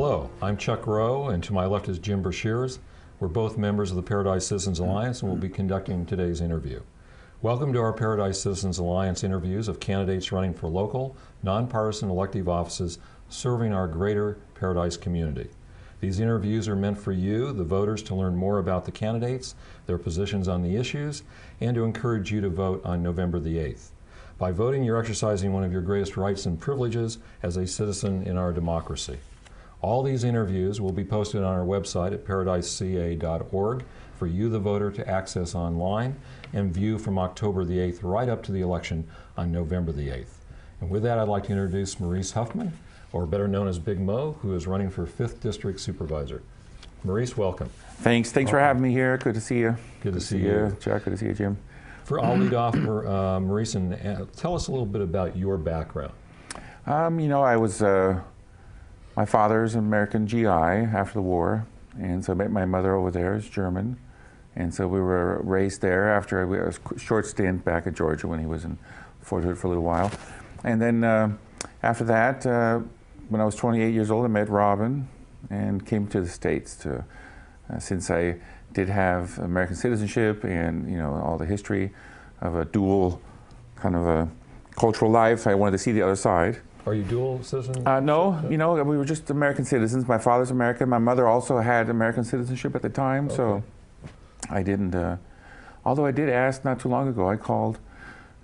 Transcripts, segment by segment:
Hello, I'm Chuck Rowe, and to my left is Jim Brashears. We're both members of the Paradise Citizens Alliance, and we'll be conducting today's interview. Welcome to our Paradise Citizens Alliance interviews of candidates running for local, nonpartisan elective offices serving our greater Paradise community. These interviews are meant for you, the voters, to learn more about the candidates, their positions on the issues, and to encourage you to vote on November the 8th. By voting, you're exercising one of your greatest rights and privileges as a citizen in our democracy. All these interviews will be posted on our website at paradiseca.org for you, the voter, to access online and view from October the 8th right up to the election on November the 8th. And with that, I'd like to introduce Maurice Huffman, or better known as Big Mo, who is running for 5th District Supervisor. Maurice, welcome. Thanks for having me here. Good to see you. Good to see you. Chuck. Good to see you, Jim. I'll lead off, Maurice, and tell us a little bit about your background. I was my father's an American GI after the war, and so I met my mother over there, is German, and so we were raised there after a short stint back at Georgia when he was in Fort Hood for a little while. And then after that, when I was 28 years old, I met Robin and came to the States to, since I did have American citizenship and all the history of a dual kind of a cultural life, I wanted to see the other side. Are you dual citizen? No, we were just American citizens. My father's American. My mother also had American citizenship at the time, okay. So I didn't, although I did ask not too long ago, I called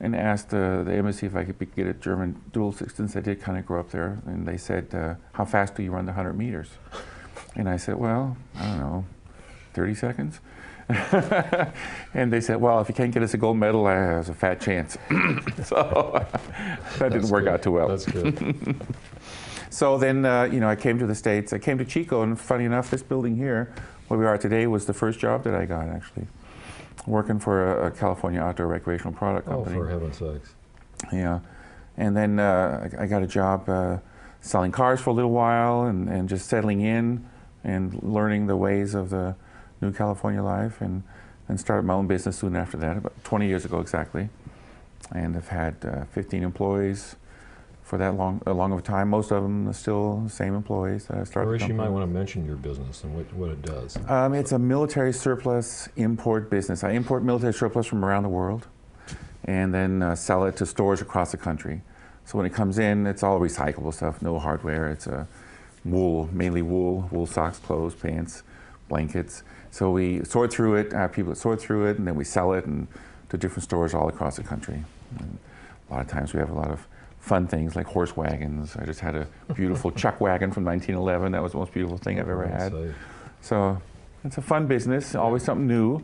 and asked the embassy if I could get a German dual citizen. I did kind of grow up there, and they said, how fast do you run the 100 meters? And I said, well, I don't know, 30 seconds? And they said, well, if you can't get us a gold medal, there's a fat chance. So that didn't work out too well. That's good. So then, I came to the States. I came to Chico, and funny enough, this building here, where we are today, was the first job that I got, actually. Working for a California outdoor recreational product company. Oh, for heaven's sakes. Yeah. And then I got a job selling cars for a little while and just settling in and learning the ways of the new California life, and started my own business soon after that, about 20 years ago exactly. And I've had 15 employees for that long of a time. Most of them are still the same employees that I started. Maurice, you might want to mention your business and what it does. It's a military surplus import business. I import military surplus from around the world and then sell it to stores across the country. So when it comes in, it's all recyclable stuff, no hardware. It's wool, mainly wool socks, clothes, pants, blankets. So we sort through it, have people that sort through it, and then we sell it to different stores all across the country. And a lot of times we have a lot of fun things like horse wagons. I just had a beautiful chuck wagon from 1911. That was the most beautiful thing I've ever had. So it's a fun business, always something new.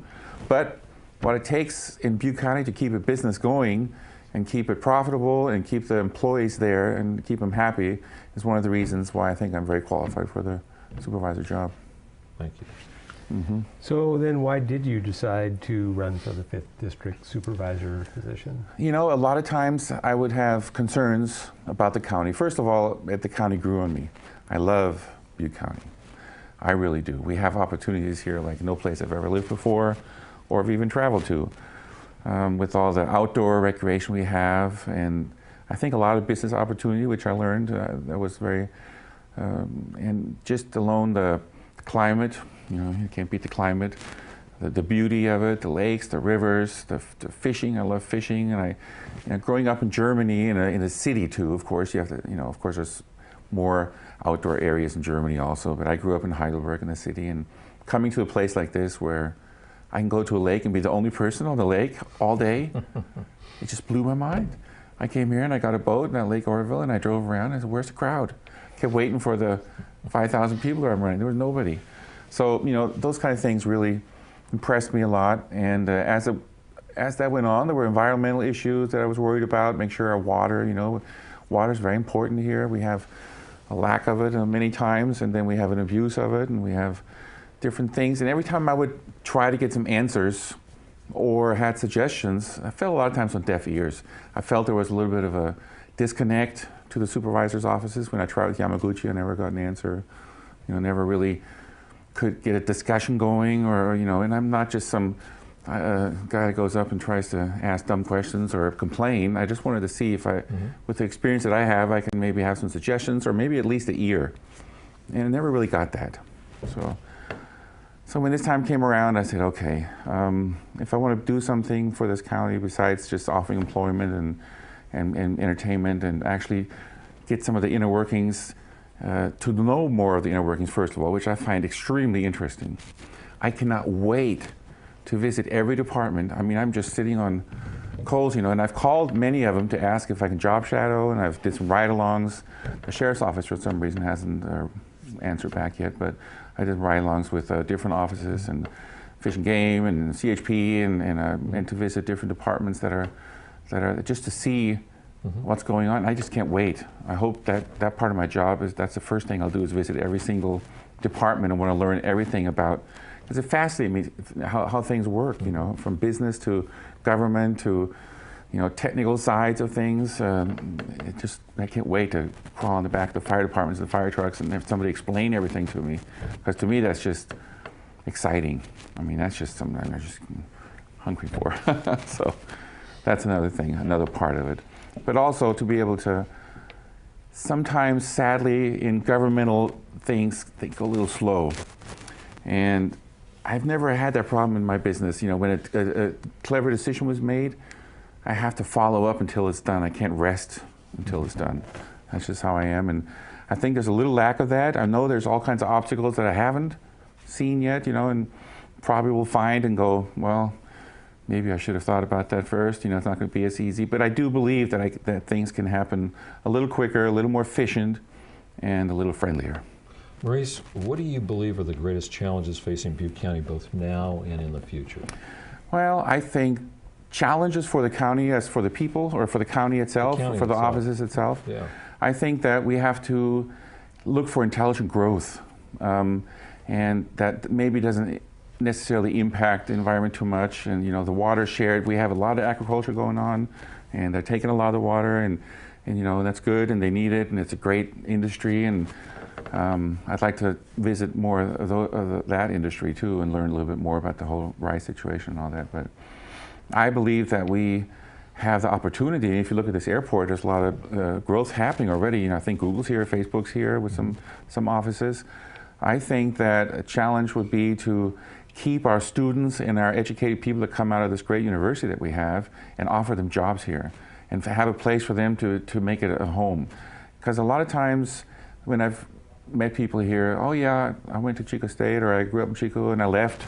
But what it takes in Butte County to keep a business going and keep it profitable and keep the employees there and keep them happy is one of the reasons why I think I'm very qualified for the supervisor job. Thank you. Mm-hmm. So then why did you decide to run for the 5th District Supervisor position? A lot of times I would have concerns about the county. First of all, the county grew on me. I love Butte County. I really do. We have opportunities here like no place I've ever lived before or have even traveled to. With all the outdoor recreation we have, and I think a lot of business opportunity, which I learned, that was very, and just alone the climate, you can't beat the climate, the beauty of it, the lakes, the rivers, the fishing. I love fishing, and growing up in Germany in a city too. Of course, you have to, of course, there's more outdoor areas in Germany also. But I grew up in Heidelberg in the city, and coming to a place like this where I can go to a lake and be the only person on the lake all day, it just blew my mind. I came here and I got a boat in Lake Oroville, and I drove around and I said, "Where's the crowd?" Kept waiting for the 5,000 people that I'm running. There was nobody. So, those kind of things really impressed me a lot. And as that went on, there were environmental issues that I was worried about, make sure our water, water is very important here. We have a lack of it many times, and then we have an abuse of it, and we have different things. And every time I would try to get some answers or had suggestions, I felt a lot of times on deaf ears. I felt there was a little bit of a disconnect to the supervisor's offices. When I tried with Yamaguchi, I never got an answer. Never really could get a discussion going, or and I'm not just some guy that goes up and tries to ask dumb questions or complain. I just wanted to see if with the experience that I have, I can maybe have some suggestions or maybe at least an ear. And I never really got that. So when this time came around, I said, okay, if I want to do something for this county besides just offering employment and entertainment, and actually get some of the inner workings, to know more of the inner workings, first of all, which I find extremely interesting. I cannot wait to visit every department. I mean, I'm just sitting on coals, and I've called many of them to ask if I can job shadow, and I've did some ride-alongs. The sheriff's office, for some reason, hasn't answered back yet, but I did ride-alongs with different offices, and Fish and Game, and CHP, and to visit different departments that are just to see what's going on. I just can't wait. I hope that part of my job that's the first thing I'll do, is visit every single department and want to learn everything about, because it fascinates me how things work, from business to government to, technical sides of things. I can't wait to crawl on the back of the fire departments and the fire trucks and have somebody explain everything to me, because to me that's just exciting. I mean, that's just something I'm just hungry for. So that's another thing, another part of it. But also to be able to, sometimes sadly in governmental things, they go a little slow. And I've never had that problem in my business. When a clever decision was made, I have to follow up until it's done. I can't rest until it's done. That's just how I am. And I think there's a little lack of that. I know there's all kinds of obstacles that I haven't seen yet, and probably will find and go, well, maybe I should have thought about that first. It's not going to be as easy. But I do believe that things can happen a little quicker, a little more efficient, and a little friendlier. Maurice, what do you believe are the greatest challenges facing Butte County both now and in the future? Well, I think challenges for the county as for the people, or for the county itself, for the offices itself. Yeah. I think that we have to look for intelligent growth, and that maybe doesn't necessarily impact the environment too much. And the water shared. We have a lot of agriculture going on, and they're taking a lot of the water, and that's good, and they need it, and it's a great industry. And I'd like to visit more of that industry too, and learn a little bit more about the whole rice situation and all that. But I believe that we have the opportunity. If you look at this airport, there's a lot of growth happening already. I think Google's here, Facebook's here with some offices. I think that a challenge would be to keep our students and our educated people that come out of this great university that we have, and offer them jobs here, and have a place for them to make it a home. Because a lot of times when I've met people here, oh yeah, I went to Chico State, or I grew up in Chico and I left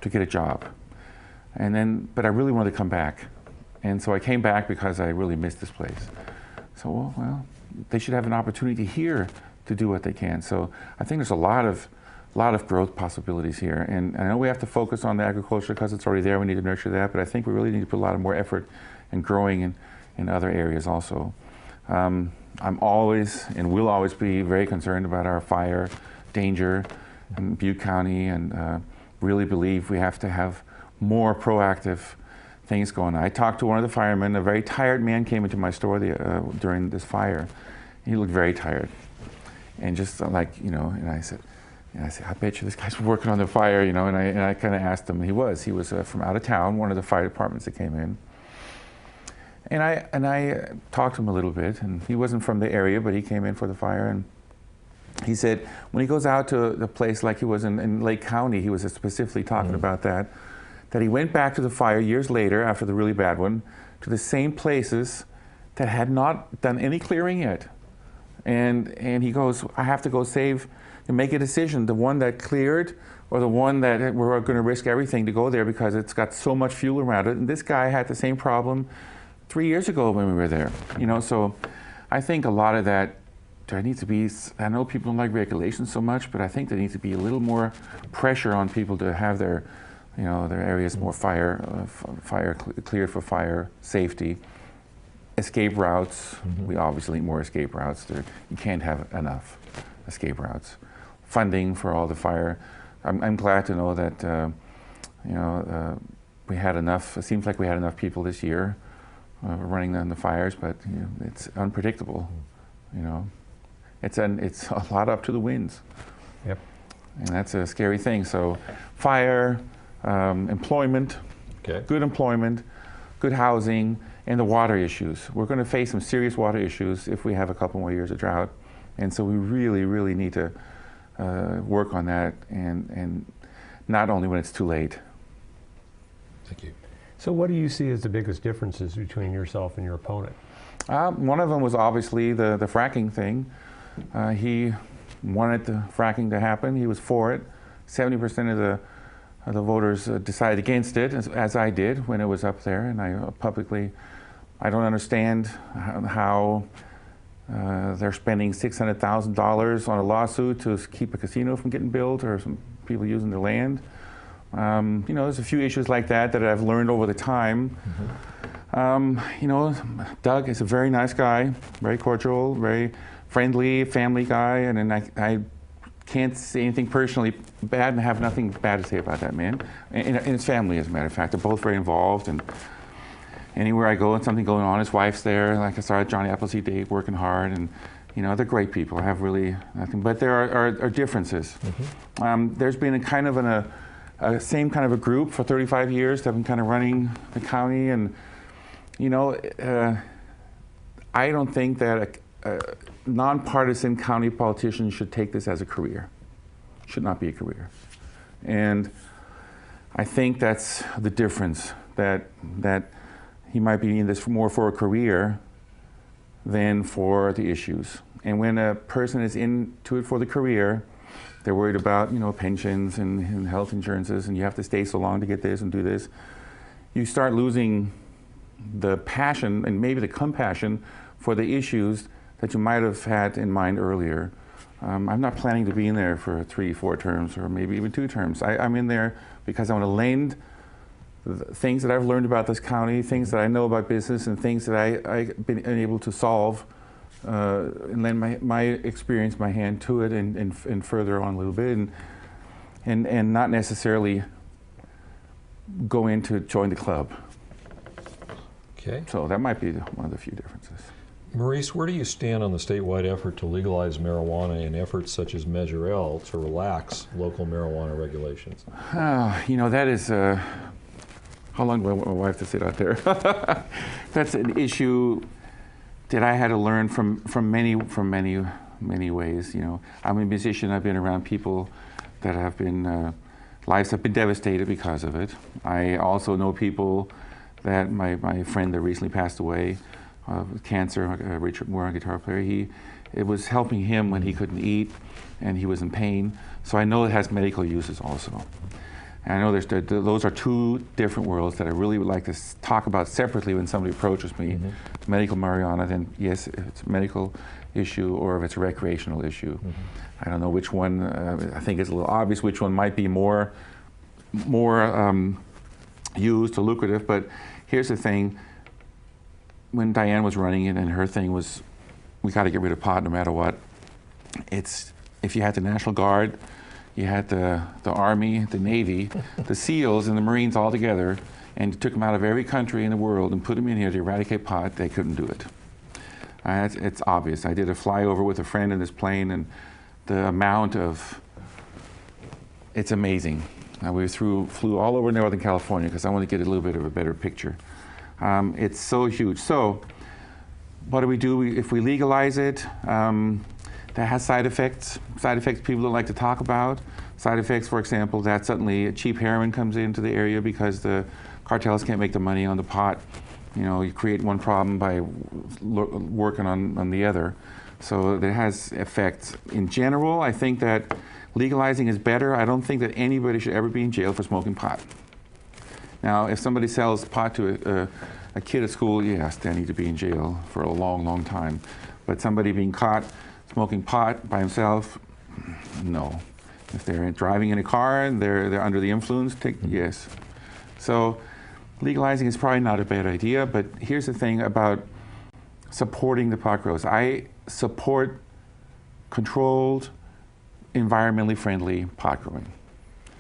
to get a job. But I really wanted to come back. And so I came back because I really missed this place. So, well, they should have an opportunity here to do what they can. So I think there's a lot of growth possibilities here. And I know we have to focus on the agriculture because it's already there. We need to nurture that. But I think we really need to put a lot more effort in growing in other areas also. I'm always and will always be very concerned about our fire danger in Butte County, and really believe we have to have more proactive things going on. I talked to one of the firemen. A very tired man came into my store during this fire. He looked very tired, and just and I said, I bet you this guy's working on the fire, and I kind of asked him. He was from out of town, one of the fire departments that came in. And I talked to him a little bit, and he wasn't from the area, but he came in for the fire, and he said when he goes out to the place like he was in Lake County, he was specifically talking about that he went back to the fire years later after the really bad one, to the same places that had not done any clearing yet. And he goes, I have to go save and make a decision, the one that cleared or the one that we're going to risk everything to go there because it's got so much fuel around it. And this guy had the same problem 3 years ago when we were there. So I think a lot of that, there needs to be, I know people don't like regulations so much, but I think there needs to be a little more pressure on people to have their areas more cleared for fire safety. Escape routes, we obviously need more escape routes. You can't have enough escape routes. Funding for all the fire. I'm glad to know that we had enough. It seems like we had enough people this year running on the fires, but it's unpredictable. It's a lot up to the winds. Yep. And that's a scary thing. So, fire, employment, good employment, good housing, and the water issues. We're going to face some serious water issues if we have a couple more years of drought. And so we really, really need to work on that, and not only when it's too late. Thank you. So what do you see as the biggest differences between yourself and your opponent? One of them was obviously the fracking thing. He wanted the fracking to happen. He was for it. 70% of the voters decided against it, as I did when it was up there. And I don't understand how they're spending $600,000 on a lawsuit to keep a casino from getting built, or some people using their land. You know, there's a few issues like that I've learned over the time. You know, Doug is a very nice guy, very cordial, very friendly, family guy, and I can't say anything personally bad and have nothing bad to say about that man. And his family, as a matter of fact, they're both very involved, and anywhere I go and something going on, his wife's there. Like I saw at Johnny Appleseed Day, working hard, and you know, they're great people. I have really nothing, but there are differences. There's been a kind of a same kind of a group for 35 years that have been kind of running the county, and you know, I don't think that a nonpartisan county politician should take this as a career. Should not be a career. And I think that's the difference, that he might be in this more for a career than for the issues. And when a person is into it for the career, they're worried about, you know, pensions and health insurances, and you have to stay so long to get this and do this. You start losing the passion and maybe the compassion for the issues that you might have had in mind earlier. I'm not planning to be in there for 3-4 terms, or maybe even 2 terms. I'm in there because I want to lend things that I've learned about this county, things that I know about business, and things that I've been able to solve, and lend my experience, my hand to it, and further on a little bit, and not necessarily go in to join the club. Okay. So that might be one of the few differences. Maurice, where do you stand on the statewide effort to legalize marijuana and efforts such as Measure L to relax local marijuana regulations? You know, that is, how long do I want my wife to sit out there? That's an issue that I had to learn from many ways. You know, I'm a musician. I've been around people that have been, lives have been devastated because of it. I also know people that, my friend that recently passed away, with cancer, Richard Moore, a guitar player, it was helping him when he couldn't eat and he was in pain. So I know it has medical uses also. And I know those are 2 different worlds that I really would like to talk about separately when somebody approaches me. Medical marijuana, then yes, if it's a medical issue, or if it's a recreational issue. I don't know which one. I think it's a little obvious which one might be more used or lucrative, but here's the thing. When Diane was running it, and her thing was, we got to get rid of pot no matter what. It's, if you had the National Guard, you had the Army, the Navy, the SEALs, and the Marines all together, and you took them out of every country in the world and put them in here to eradicate pot, they couldn't do it. It's obvious. I did a flyover with a friend in this plane, and the amount of, it's amazing. We flew all over Northern California because I want to get a little bit of a better picture. It's so huge. So what do? If we legalize it, that has side effects people don't like to talk about. Side effects, for example, that suddenly cheap heroin comes into the area because the cartels can't make the money on the pot. You know, you create one problem by working on the other. So it has effects. In general, I think that legalizing is better. I don't think that anybody should ever be in jail for smoking pot. Now, if somebody sells pot to a kid at school, yes, they need to be in jail for a long, long time. But somebody being caught smoking pot by himself, no. If they're driving in a car and they're under the influence, yes. So legalizing is probably not a bad idea, but here's the thing about supporting the pot growers. I support controlled, environmentally friendly pot growing,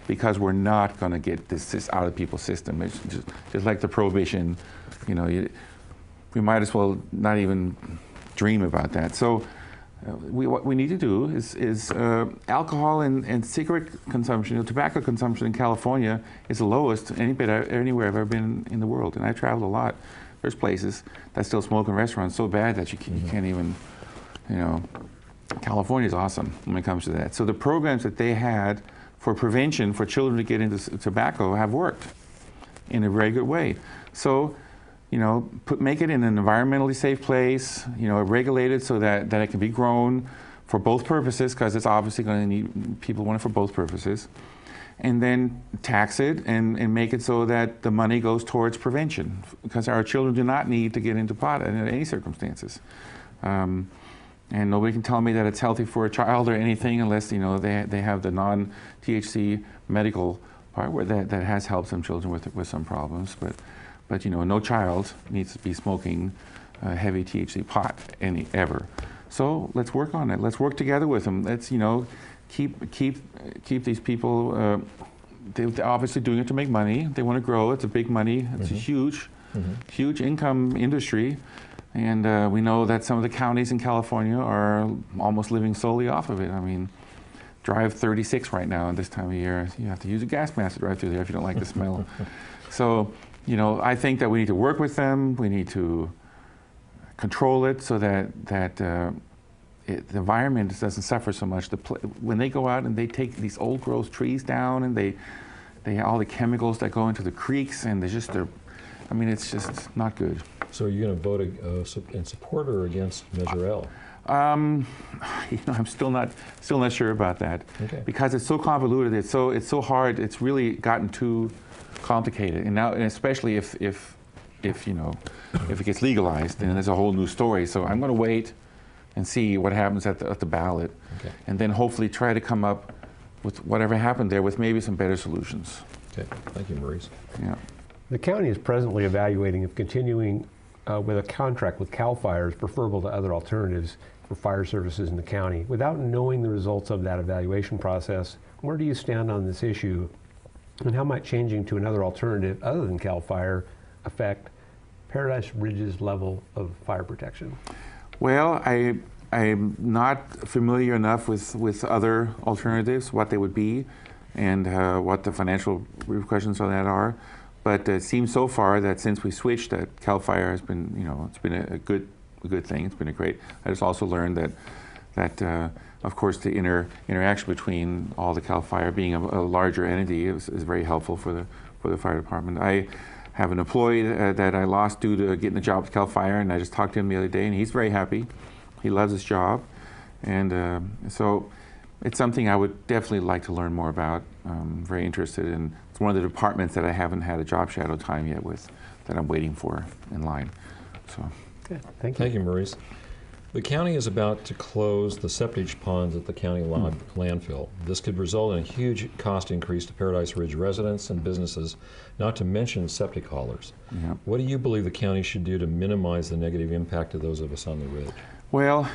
because we're not going to get this out of people's system. It's just like the prohibition, you know, we might as well not even dream about that. So what we need to do is alcohol and cigarette consumption, tobacco consumption in California is the lowest anywhere I've ever been in the world. And I traveled a lot. There's places that still smoke in restaurants so bad that you can't even, you know. California is awesome when it comes to that. So the programs that they had for prevention for children to get into tobacco have worked in a very good way. So, you know, make it in an environmentally safe place, you know, regulated so that it can be grown for both purposes, because it's obviously going to need, people want it for both purposes. And then tax it and make it so that the money goes towards prevention, because our children do not need to get into pot in any circumstances. And nobody can tell me that it's healthy for a child or anything unless, you know, they have the non-THC medical part where that has helped some children with some problems. But you know, no child needs to be smoking heavy THC pot ever. So let's work on it. Let's work together with them. Let's, you know, keep these people. They're obviously doing it to make money. They want to grow. It's a big money. It's a huge income industry. And we know that some of the counties in California are almost living solely off of it. I mean, Drive 36 right now at this time of year, you have to use a gas mask to drive through there if you don't like the smell. So, you know, I think that we need to work with them. We need to control it so that the environment doesn't suffer so much. When they go out and they take these old growth trees down, and they all the chemicals that go into the creeks, and I mean, it's just not good. So are you going to vote in support or against Measure L? You know, I'm still not sure about that, okay, because it's so convoluted. It's so hard. It's really gotten too complicated, and especially if you know, if it gets legalized, then there's a whole new story. So I'm going to wait and see what happens at the ballot, okay, and then hopefully try to come up with whatever happened there with maybe some better solutions. Okay, thank you, Maurice. Yeah. The county is presently evaluating if continuing with a contract with CAL FIRE is preferable to other alternatives for fire services in the county. Without knowing the results of that evaluation process, where do you stand on this issue, and how might changing to another alternative other than CAL FIRE affect Paradise Ridge's level of fire protection? Well, I'm not familiar enough with other alternatives, what they would be, and what the financial repercussions on that are. But it seems so far that since we switched, that CAL FIRE has been, you know, it's been a good thing. It's been a great. I just also learned that of course, the interaction between all the CAL FIRE being a larger entity is very helpful for the fire department. I have an employee that I lost due to getting a job with CAL FIRE, and I just talked to him the other day, and he's very happy. He loves his job, and so it's something I would definitely like to learn more about. I'm very interested in. It's one of the departments that I haven't had a job shadow time yet with, that I'm waiting for in line. So. Good. Thank you. Thank you, Maurice. The county is about to close the septage ponds at the county landfill. This could result in a huge cost increase to Paradise Ridge residents and businesses, not to mention septic haulers. Yeah. What do you believe the county should do to minimize the negative impact of those of us on the ridge? Well,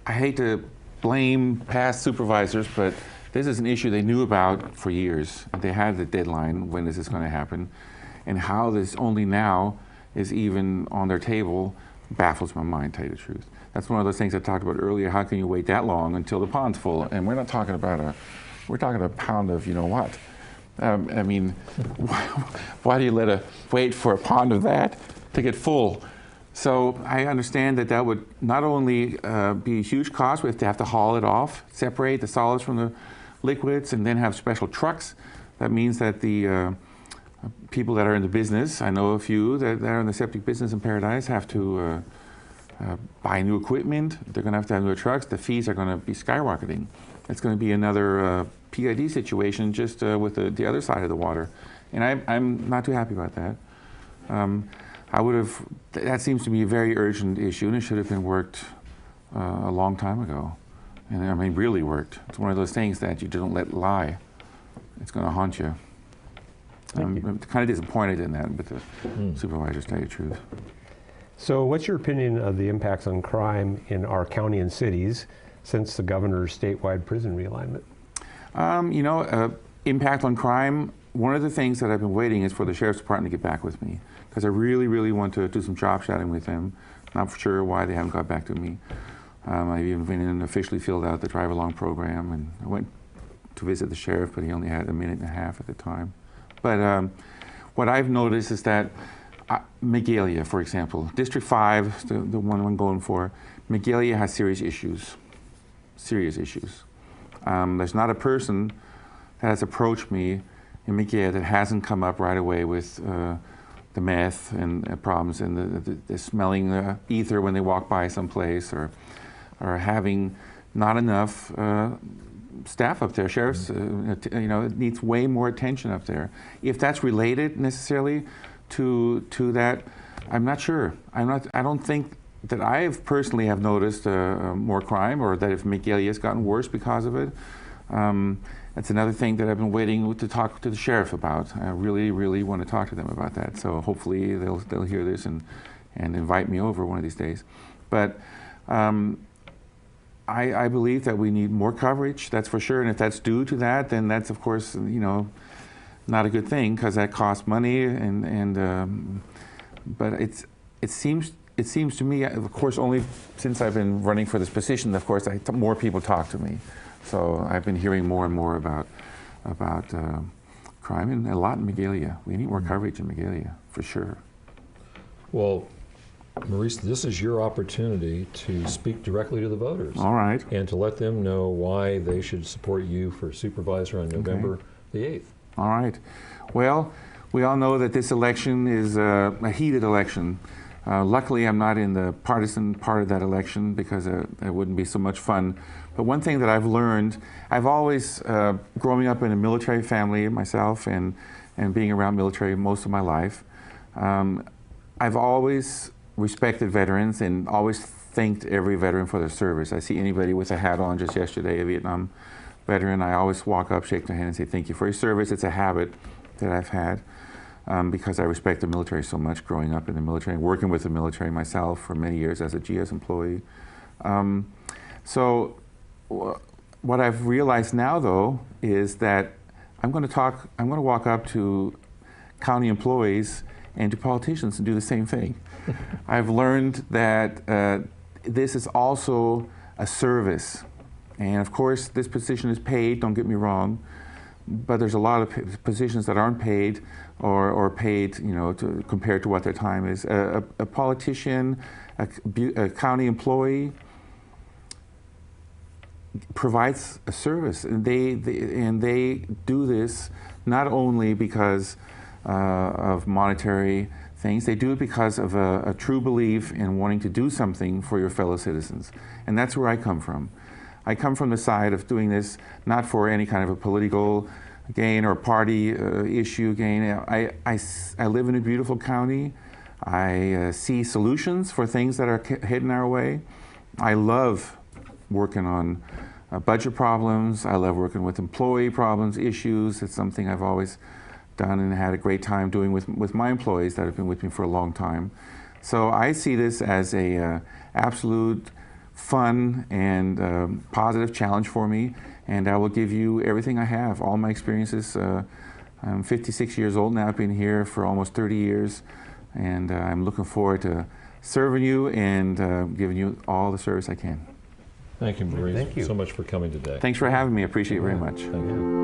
I hate to blame past supervisors, but this is an issue they knew about for years. They had the deadline, when is this going to happen, and how this only now is even on their table baffles my mind, to tell you the truth. That's one of those things I talked about earlier. How can you wait that long until the pond's full? And we're not talking about we're talking a pound of, you know what? I mean, why do you wait for a pond of that to get full? So I understand that would not only be a huge cost. We have to haul it off, separate the solids from the liquids, and then have special trucks. That means that the people that are in the business, I know a few that are in the septic business in Paradise, have to buy new equipment. They're going to have new trucks. The fees are going to be skyrocketing. It's going to be another PID situation just with the other side of the water. And I'm not too happy about that. That seems to be a very urgent issue, and it should have been worked a long time ago. And I mean, really worked. It's one of those things that you don't let lie. It's going to haunt you. I'm kind of disappointed in that with the supervisors, to tell you the truth. So what's your opinion of the impacts on crime in our county and cities since the governor's statewide prison realignment? You know, impact on crime, one of the things that I've been waiting is for the Sheriff's Department to get back with me, because I really, really want to do some job shadowing with them. Not for sure why they haven't got back to me. I've even been in and officially filled out the drive-along program, and I went to visit the sheriff, but he only had a minute and a half at the time. But what I've noticed is that Magalia, for example, District 5, the one I'm going for, Magalia has serious issues. serious issues. There's not a person that has approached me in McGill that hasn't come up right away with the meth and problems and the smelling the ether when they walk by someplace, or having not enough staff up there. Sheriffs, it needs way more attention up there. If that's related necessarily to that, I'm not sure. I don't think that I personally have noticed more crime, or that if McGill has gotten worse because of it. That's another thing that I've been waiting to talk to the sheriff about. I really, really want to talk to them about that. So hopefully they'll hear this and invite me over one of these days. But I believe that we need more coverage, that's for sure. And if that's due to that, then that's, of course, not a good thing, because that costs money. But it seems to me, of course, only since I've been running for this position, of course, more people talk to me. So I've been hearing more and more about crime, and a lot in Magalia. We need more coverage in Magalia, for sure. Well, Maurice, this is your opportunity to speak directly to the voters. All right. And to let them know why they should support you for supervisor on November the 8th. All right. Well, we all know that this election is a heated election. Luckily, I'm not in the partisan part of that election, because it wouldn't be so much fun. But one thing that I've learned, I've always, growing up in a military family myself, and being around military most of my life, I've always respected veterans and always thanked every veteran for their service. I see anybody with a hat on, just yesterday, a Vietnam veteran, I always walk up, shake their hand, and say thank you for your service. It's a habit that I've had. Because I respect the military so much, growing up in the military and working with the military myself for many years as a GS employee. So what I've realized now, though, is that I'm going to walk up to county employees and to politicians and do the same thing. I've learned that this is also a service. And of course, this position is paid, don't get me wrong, but there's a lot of positions that aren't paid, or paid, compared to what their time is. A politician, a county employee provides a service, and they do this not only because of monetary things. They do it because of a true belief in wanting to do something for your fellow citizens, and that's where I come from. I come from the side of doing this not for any kind of a political gain or party issue gain. I live in a beautiful county. I see solutions for things that are hidden our way. I love working on budget problems. I love working with employee problems, issues. It's something I've always done and had a great time doing with my employees that have been with me for a long time. So I see this as a absolute fun and positive challenge for me, and I will give you everything I have, all my experiences. I'm 56 years old now. I've been here for almost 30 years, and I'm looking forward to serving you and giving you all the service I can. Thank you, Maurice. Thank you so much for coming today. Thanks for having me. I appreciate it very much. Thank you.